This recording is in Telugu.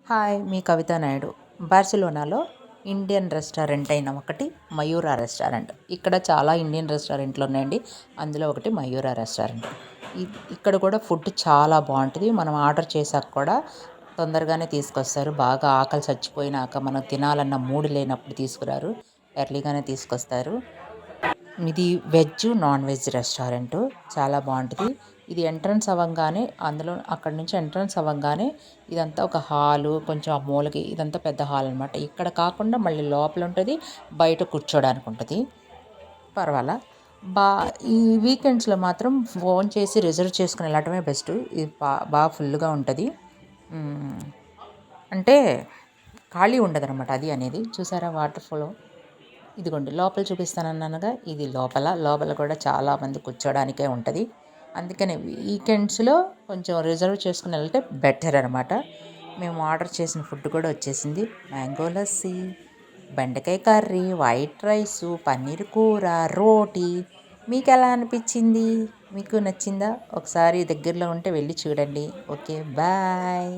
హాయ్, మీ కవిత నాయుడు. బార్సిలోనాలో ఇండియన్ రెస్టారెంట్ అయిన ఒకటి మయూరా రెస్టారెంట్. ఇక్కడ చాలా ఇండియన్ రెస్టారెంట్లు ఉన్నాయండి. అందులో ఒకటి మయూరా రెస్టారెంట్. ఇక్కడ కూడా ఫుడ్ చాలా బాగుంటుంది. మనం ఆర్డర్ చేసాక కూడా తొందరగానే తీసుకొస్తారు. బాగా ఆకలి చచ్చిపోయినాక మనం తినాలన్న మూడు లేనప్పుడు తీసుకురారు, ఎర్లీగానే తీసుకొస్తారు. ఇది వెజ్ నాన్ వెజ్ రెస్టారెంటు. చాలా బాగుంటుంది. ఇది ఎంట్రన్స్ అవ్వంగానే అక్కడ నుంచి ఎంట్రన్స్ అవ్వంగానే ఇదంతా ఒక హాలు, కొంచెం ఆ మూలకి ఇదంతా పెద్ద హాల్ అనమాట. ఇక్కడ కాకుండా మళ్ళీ లోపల ఉంటుంది, బయట కూర్చోడానికి ఉంటుంది. పర్వాలా బా ఈ వీకెండ్స్లో మాత్రం ఫోన్ చేసి రిజర్వ్ చేసుకుని వెళ్ళటమే బెస్ట్. ఇది బాగా ఫుల్గా ఉంటుంది. అంటే ఖాళీ ఉండదు అనమాట. అది అనేది చూసారా వాటర్ ఫ్లో. ఇదిగోండి లోపల చూపిస్తానన్నానుగా, ఇది లోపల కూడా చాలామంది కూర్చోడానికే ఉంటుంది. అందుకని వీకెండ్స్లో కొంచెం రిజర్వ్ చేసుకుని వెళ్తే బెటర్ అనమాట. మేము ఆర్డర్ చేసిన ఫుడ్ కూడా వచ్చేసింది. మ్యాంగో లస్సీ, బెండకాయ కర్రీ, వైట్ రైసు, పన్నీర్ కూర, రోటీ. మీకు ఎలా అనిపించింది? మీకు నచ్చిందా? ఒకసారి దగ్గరలో ఉంటే వెళ్ళి చూడండి. Okay, bye.